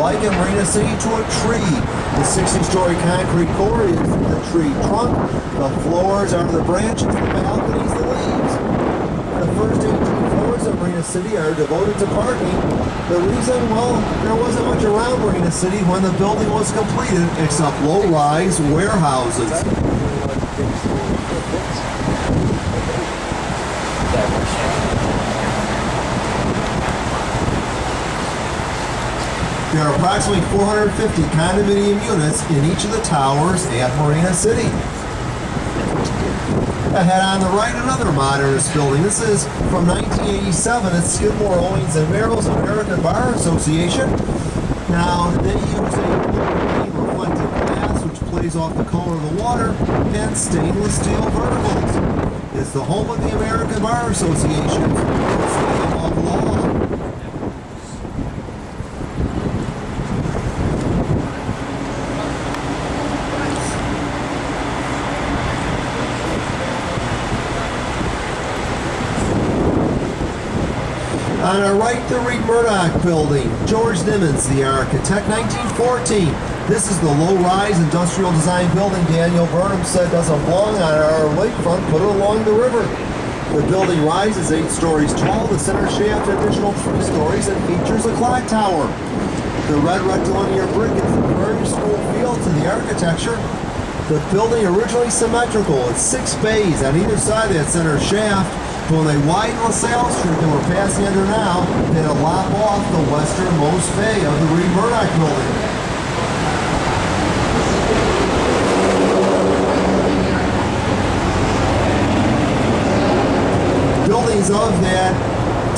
Liken Marina City to a tree. The 60-story concrete core is the tree trunk. The floors are the branches, the balconies, the leaves. The first 18 floors of Marina City are devoted to parking. The reason, well, there wasn't much around Marina City when the building was completed except low-rise warehouses. There are approximately 450 condominium units in each of the towers at Marina City. Ahead on the right, another modernist building. This is from 1987. It's Skidmore, Owings & Merrill's American Bar Association. Now, they use a reflective glass which plays off the color of the water and stainless steel verticals. It's the home of the American Bar Association. It's the name of law. On our right, the Reed Murdoch Building. George Nimmons, the architect, 1914. This is the low-rise industrial design building Daniel Burnham said doesn't belong on our lakefront, put it along the river. The building rises 8 stories tall, the center shaft additional 3 stories, and features a clock tower. The red rectilinear brick is the Prairie School feel to the architecture. The building originally symmetrical, it's 6 bays on either side of that center shaft. When they widened LaSalle Street that we're passing under now, they had to lop off the westernmost bay of the Reed Murdoch Building. Buildings of that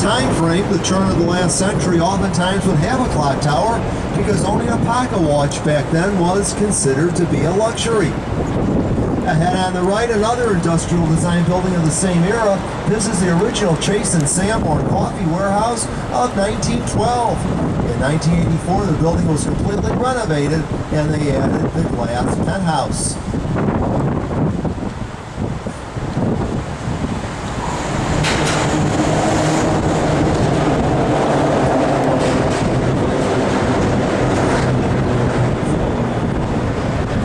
time frame, the turn of the last century, oftentimes would have a clock tower because owning a pocket watch back then was considered to be a luxury. Ahead on the right, another industrial design building of the same era. This is the original Chase and Sanborn Coffee Warehouse of 1912. In 1984, the building was completely renovated and they added the glass penthouse.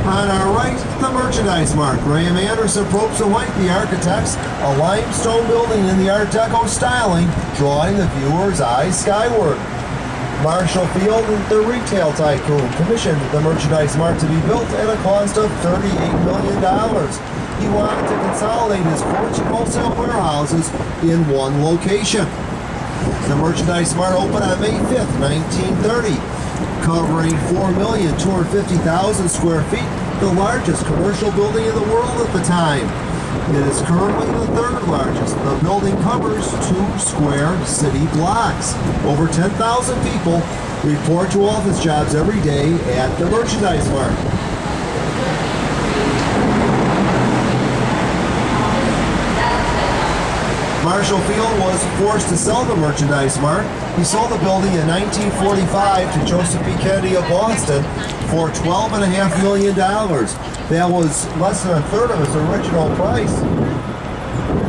On our right, the Merchandise Mart. Graham Anderson, Probst & White, the architects, a limestone building in the Art Deco styling, drawing the viewer's eyes skyward. Marshall Field, the retail tycoon, commissioned the Merchandise Mart to be built at a cost of $38 million. He wanted to consolidate his 14 wholesale warehouses in one location. The Merchandise Mart opened on May 5th, 1930, covering 4,250,000 square feet, the largest commercial building in the world at the time. It is currently the 3rd largest. The building covers 2 square city blocks. Over 10,000 people report to office jobs every day at the Merchandise Mart. Marshall Field was forced to sell the Merchandise Mart. He sold the building in 1945 to Joseph B. Kennedy of Boston for $12.5 million. That was less than a third of its original price.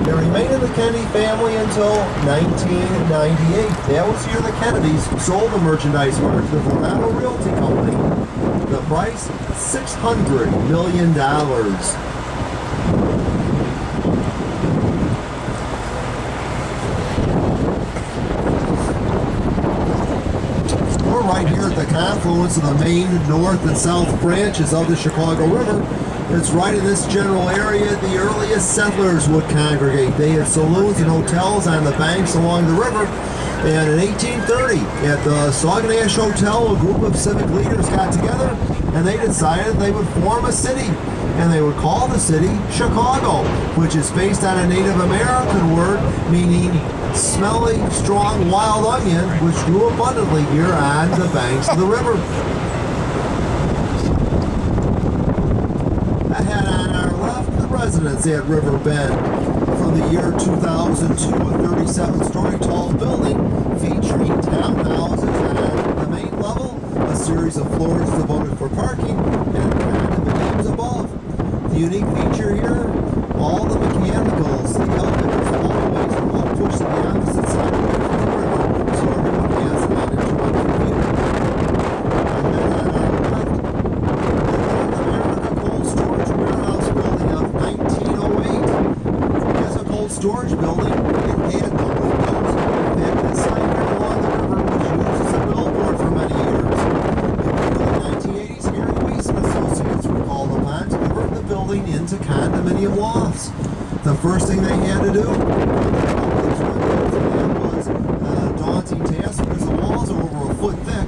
It remained in the Kennedy family until 1998. That was the year the Kennedys sold the Merchandise Mart to the Vornado Realty Company. The price, $600 million. Right here at the confluence of the main north and south branches of the Chicago River. It's right in this general area the earliest settlers would congregate. They had saloons and hotels on the banks along the river. And in 1830, at the Sauganash Hotel, a group of civic leaders got together and they decided they would form a city. And they would call the city Chicago, which is based on a Native American word meaning smelly, strong wild onion, which grew abundantly here on the banks of the river. Ahead on our left, the residence at River Bend. From the year 2002, a 37-story tall building featuring townhouses on the main level, a series of floors devoted for parking, and condominiums above. The unique feature here, all the mechanicals, the elevators, hallways are all pushed to the opposite side away from the river, so everyone has not into one computer. The first thing they had to do was a daunting task because the walls are over a foot thick,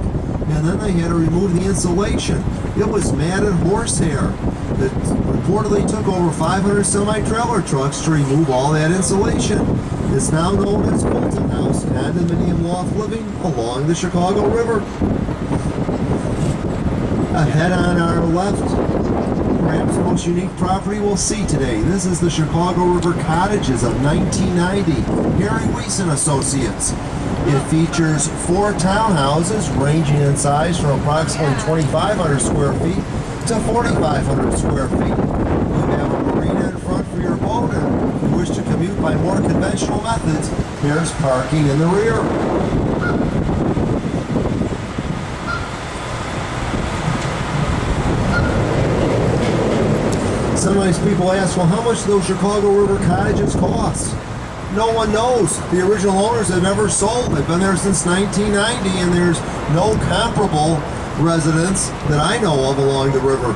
and then they had to remove the insulation. It was matted horsehair. It reportedly took over 500 semi-trailer trucks to remove all that insulation. It's now known as Colton House Condominium Loft Living along the Chicago River. Ahead on our left, perhaps the most unique property we'll see today. This is the Chicago River Cottages of 1990, Harry Weiss and Associates. It features 4 townhouses ranging in size from approximately 2,500 square feet to 4,500 square feet. You have a marina in front for your boat, and if you wish to commute by more conventional methods, there's parking in the rear. Sometimes people ask, well, how much do those Chicago River cottages cost? No one knows. The original owners have never sold. They've been there since 1990, and there's no comparable residence that I know of along the river.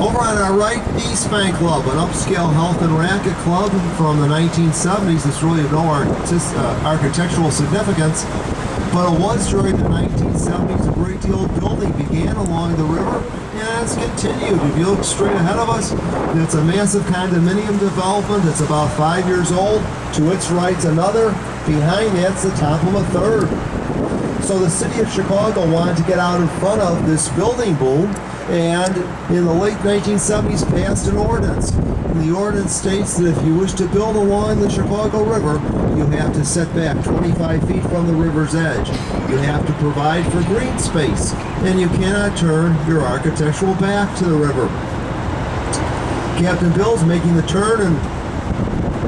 Over on our right, East Bank Club, an upscale health and racket club from the 1970s. It's really of no architectural significance, but it was during the 1970s a great deal of building began along the river, and it's continued. If you look straight ahead of us, it's a massive condominium development that's about 5 years old. To its right's another. Behind that's the top of a third. So the city of Chicago wanted to get out in front of this building boom, and in the late 1970s passed an ordinance. And the ordinance states that if you wish to build along the Chicago River, you have to set back 25 feet from the river's edge. You have to provide for green space, and you cannot turn your architectural back to the river. Captain Bill's making the turn, and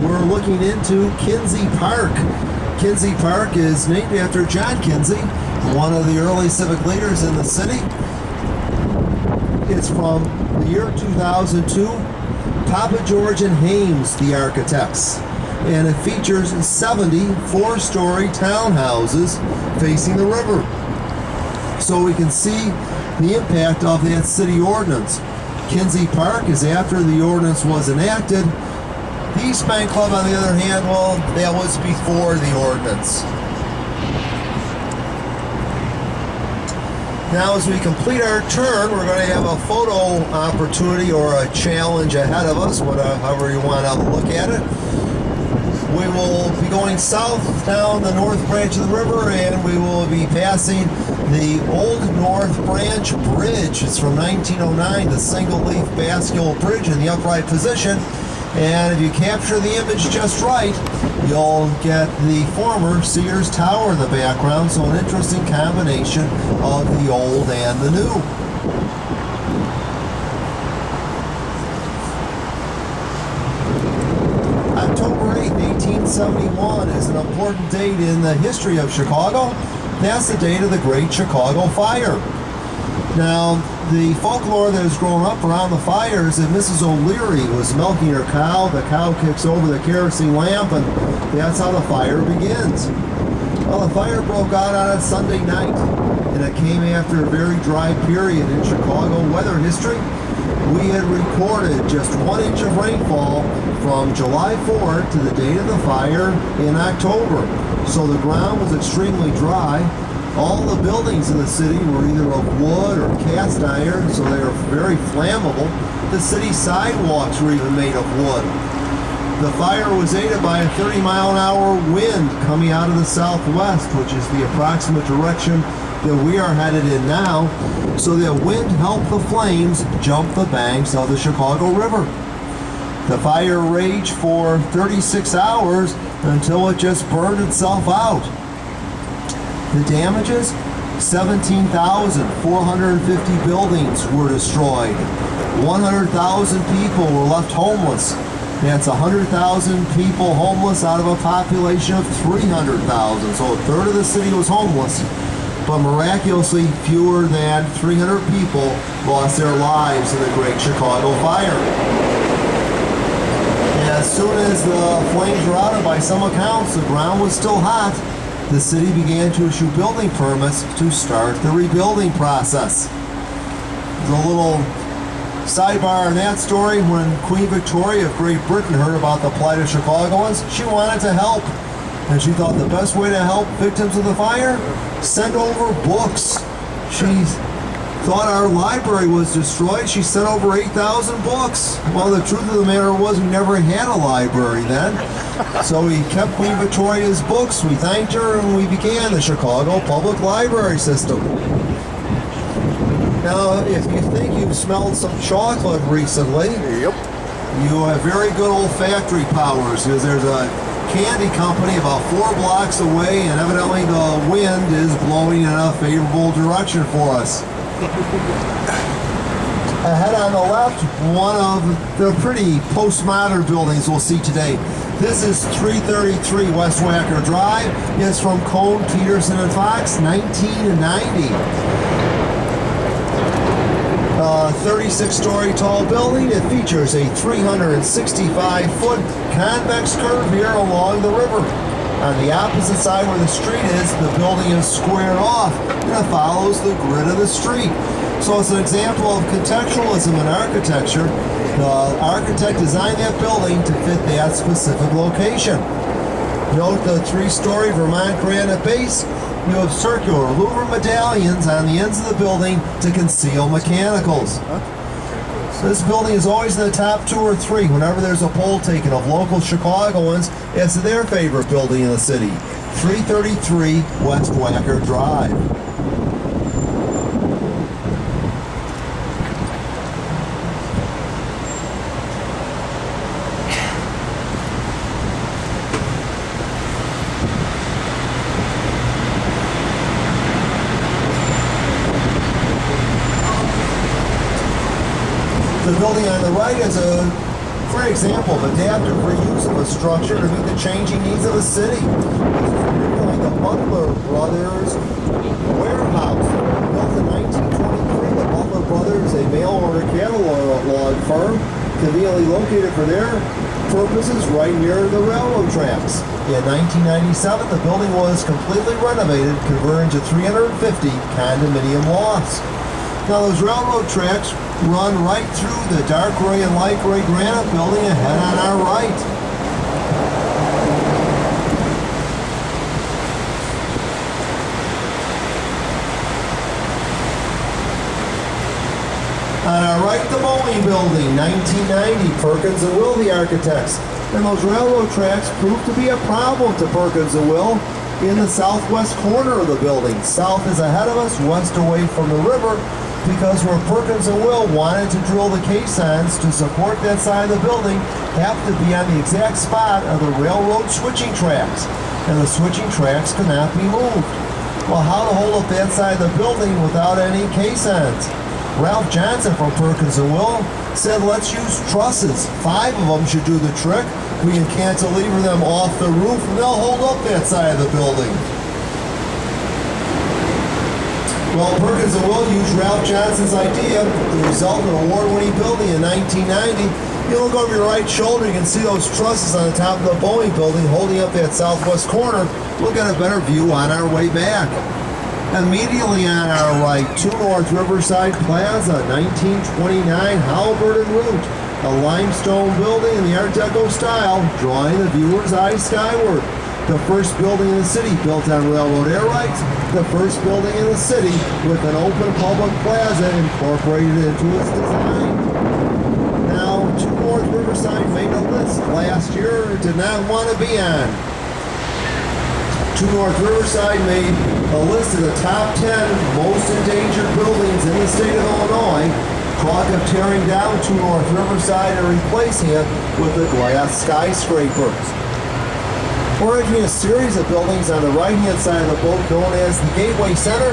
we're looking into Kinsey Park. Kinsey Park is named after John Kinsey, one of the early civic leaders in the city. It's from the year 2002. Papa George and Hames, the architects. And it features 70 4-story townhouses facing the river. So we can see the impact of that city ordinance. Kinsey Park is after the ordinance was enacted. The East Bank Club, on the other hand, well, that was before the ordinance. Now, as we complete our turn, we're going to have a photo opportunity or a challenge ahead of us, however you want to look at it. We will be going south down the North Branch of the river, and we will be passing the Old North Branch Bridge. It's from 1909, the single-leaf bascule bridge in the upright position. And if you capture the image just right, you'll get the former Sears Tower in the background, so an interesting combination of the old and the new. October 8, 1871 is an important date in the history of Chicago. That's the date of the Great Chicago Fire. Now, the folklore that has grown up around the fire is that Mrs. O'Leary was milking her cow. The cow kicks over the kerosene lamp, and that's how the fire begins. Well, the fire broke out on a Sunday night, and it came after a very dry period in Chicago weather history. We had recorded just 1 inch of rainfall from July 4th to the date of the fire in October. So the ground was extremely dry. All the buildings in the city were either of wood or cast iron, so they were very flammable. The city sidewalks were even made of wood. The fire was aided by a 30-mile-an-hour wind coming out of the southwest, which is the approximate direction that we are headed in now. So the wind helped the flames jump the banks of the Chicago River. The fire raged for 36 hours until it just burned itself out. The damages? 17,450 buildings were destroyed. 100,000 people were left homeless. That's 100,000 people homeless out of a population of 300,000. So a third of the city was homeless, but miraculously fewer than 300 people lost their lives in the Great Chicago Fire. As soon as the flames were out, and by some accounts the ground was still hot, the city began to issue building permits to start the rebuilding process. There's a little Sidebar on that story, when Queen Victoria of Great Britain heard about the plight of Chicagoans, she wanted to help. And she thought the best way to help victims of the fire? Send over books. She thought our library was destroyed. She sent over 8,000 books. Well, the truth of the matter was we never had a library then. So we kept Queen Victoria's books, we thanked her, and we began the Chicago Public Library System. Now, if you think you've smelled some chocolate recently, Yep. you have very good olfactory powers, because there's a candy company about 4 blocks away, and evidently the wind is blowing in a favorable direction for us. Ahead on the left, one of the pretty postmodern buildings we'll see today. This is 333 West Wacker Drive. It's from Cone, Peterson & Fox, 1990. 36-story tall building. It features a 365-foot convex curve here along the river. On the opposite side where the street is, the building is squared off and it follows the grid of the street. So it's an example of contextualism in architecture. The architect designed that building to fit that specific location. Note the 3-story Vermont granite base. You have circular louver medallions on the ends of the building to conceal mechanicals. So this building is always in the top 2 or 3 whenever there's a poll taken of local Chicagoans as to their favorite building in the city. 333 West Wacker Drive. The building on the right is a great example of adaptive reuse of a structure to meet the changing needs of the city. This is originally the Butler Brothers warehouse. Built in 1923, the Butler Brothers, a mail-order catalog firm, conveniently located for their purposes right near the railroad tracks. In 1997, the building was completely renovated, converting to 350 condominium lofts. Now those railroad tracks run right through the dark gray and light gray granite building ahead on our right. On our right, the Boeing Building, 1990, Perkins and Will, the architects. And those railroad tracks proved to be a problem to Perkins and Will in the southwest corner of the building. South is ahead of us, west away from the river, because where Perkins and Will wanted to drill the caissons to support that side of the building have to be on the exact spot of the railroad switching tracks, and the switching tracks cannot be moved. Well, how to hold up that side of the building without any caissons? Ralph Johnson from Perkins and Will said, let's use trusses. 5 of them should do the trick. We can cantilever them off the roof and they'll hold up that side of the building. Well, Perkins and Will used Ralph Johnson's idea to result in an award-winning building in 1990. You look over your right shoulder, you can see those trusses on the top of the Boeing building holding up that southwest corner. We'll get a better view on our way back. Immediately on our right, 2 North Riverside Plaza, 1929 Halliburton Route, a limestone building in the Art Deco style, drawing the viewer's eye skyward. The first building in the city built on railroad air rights, the first building in the city with an open public plaza incorporated into its design. Now, 2 North Riverside made a list last year it did not want to be on. 2 North Riverside made a list of the top 10 most endangered buildings in the state of Illinois. Talk of tearing down 2 North Riverside and replacing it with a glass skyscraper. We're entering a series of buildings on the right-hand side of the boat known as the Gateway Center,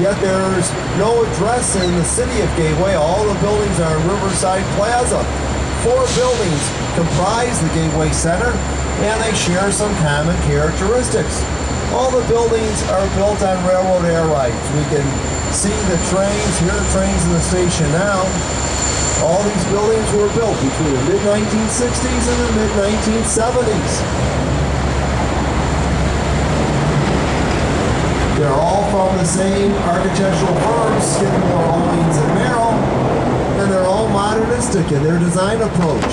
yet there's no address in the city of Gateway. All the buildings are in Riverside Plaza. 4 buildings comprise the Gateway Center, and they share some common characteristics. All the buildings are built on railroad air rights. We can see the trains, hear the trains in the station now. All these buildings were built between the mid-1960s and the mid-1970s. They're all from the same architectural firms, Skidmore, Owings, and Merrill. and they're all modernistic in their design approach.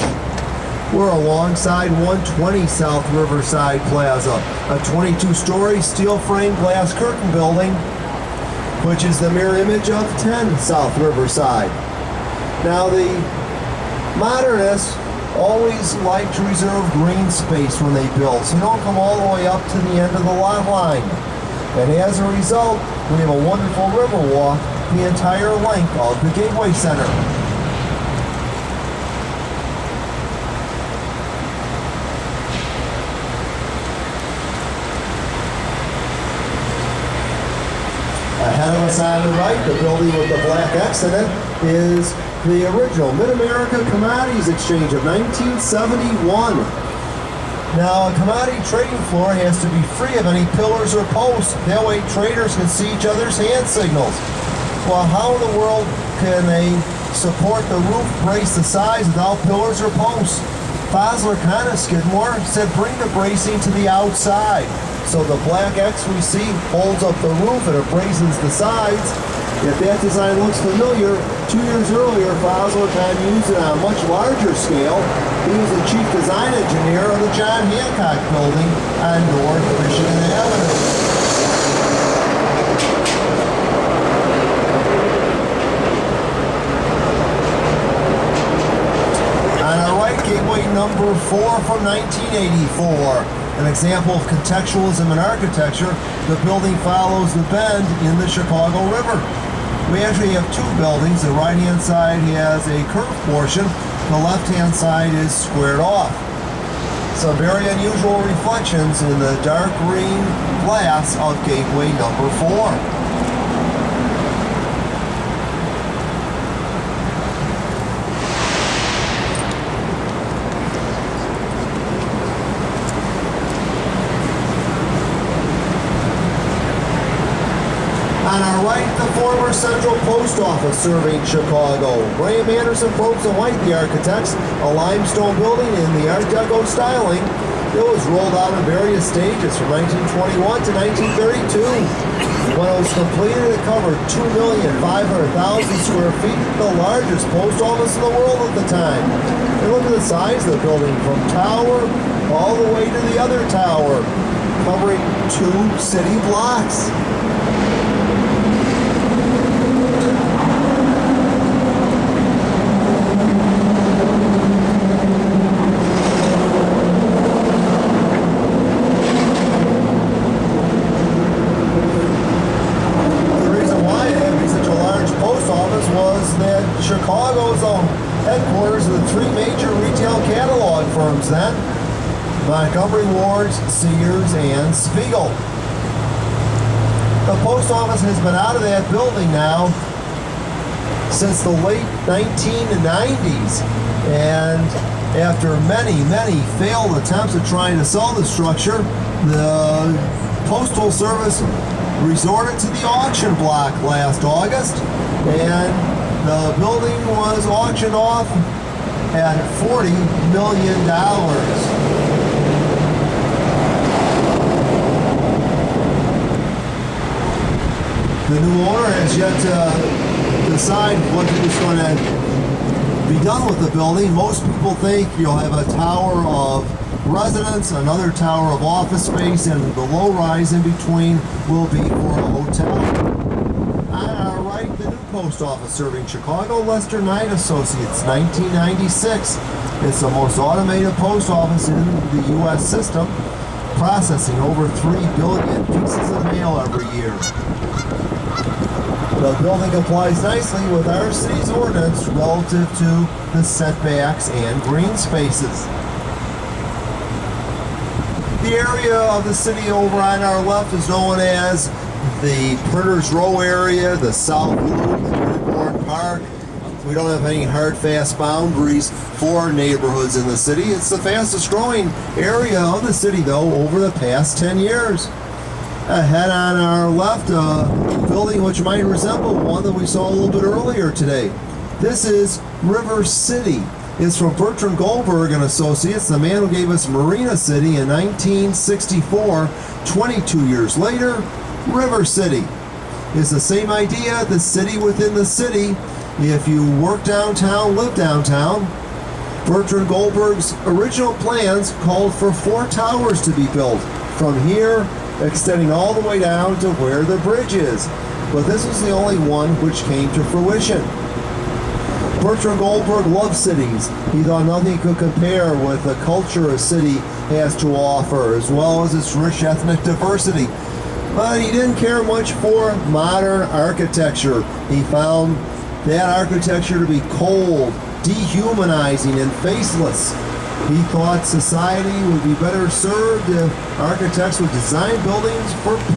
We're alongside 120 South Riverside Plaza, a 22-story steel frame glass curtain building, which is the mirror image of 10 South Riverside. Now, the modernists always like to reserve green space when they build, so you don't come all the way up to the end of the lot line. And as a result, we have a wonderful river walk the entire length of the Gateway Center. Ahead of us on the right, the building with the black X in it is the original Mid-America Commodities Exchange of 1971. Now, a commodity trading floor has to be free of any pillars or posts. That way traders can see each other's hand signals. Well, how in the world can they support the roof brace the sides without pillars or posts? Fosler Kahn Skidmore said bring the bracing to the outside. So the black X we see holds up the roof and it braces the sides. If that design looks familiar, 2 years earlier, Fosler Kahn used it on a much larger scale. He was the chief design engineer of the John Hancock building on North Michigan Avenue. On our right, gateway number 4 from 1984. An example of contextualism in architecture, the building follows the bend in the Chicago River. We actually have two buildings. The right-hand side has a curved portion. The left-hand side is squared off. Some very unusual reflections in the dark green glass of gateway number 4. On our right, the former Central Post Office serving Chicago. Graham Anderson, Probst & White, the architects, a limestone building in the Art Deco styling. It was rolled out in various stages from 1921 to 1932. When it was completed, it covered 2,500,000 square feet, the largest post office in the world at the time. And look at the size of the building, from tower all the way to the other tower, covering 2 city blocks. Chicago's headquarters of the 3 major retail catalog firms then: Montgomery Ward, Sears, and Spiegel. The post office has been out of that building now since the late 1990s, and after many failed attempts at trying to sell the structure, the Postal Service resorted to the auction block last August, and the building was auctioned off at $40 million. The new owner has yet to decide what is going to be done with the building. Most people think you'll have a tower of residence, another tower of office space, and the low rise in between will be for a hotel. On our right, the new post office serving Chicago, Lester Knight Associates, 1996. It's the most automated post office in the U.S. system, processing over 3 billion pieces of mail every year. The building complies nicely with our city's ordinance relative to the setbacks and green spaces. The area of the city over on our left is known as the Printers Row area, the South Loop, Dearborn Park. We don't have any hard, fast boundaries for neighborhoods in the city. It's the fastest growing area of the city, though, over the past 10 years. Ahead on our left, a building which might resemble one that we saw a little bit earlier today. This is River City. It's from Bertrand Goldberg and Associates, the man who gave us Marina City in 1964. 22 years later, River City is the same idea, the city within the city, If you work downtown, live downtown, Bertrand Goldberg's original plans called for 4 towers to be built from here, extending all the way down to where the bridge is. But this was the only one which came to fruition. Bertrand Goldberg loved cities. He thought nothing could compare with the culture a city has to offer, as well as its rich ethnic diversity. But he didn't care much for modern architecture. He found that architecture to be cold, dehumanizing, and faceless. He thought society would be better served if architects would design buildings for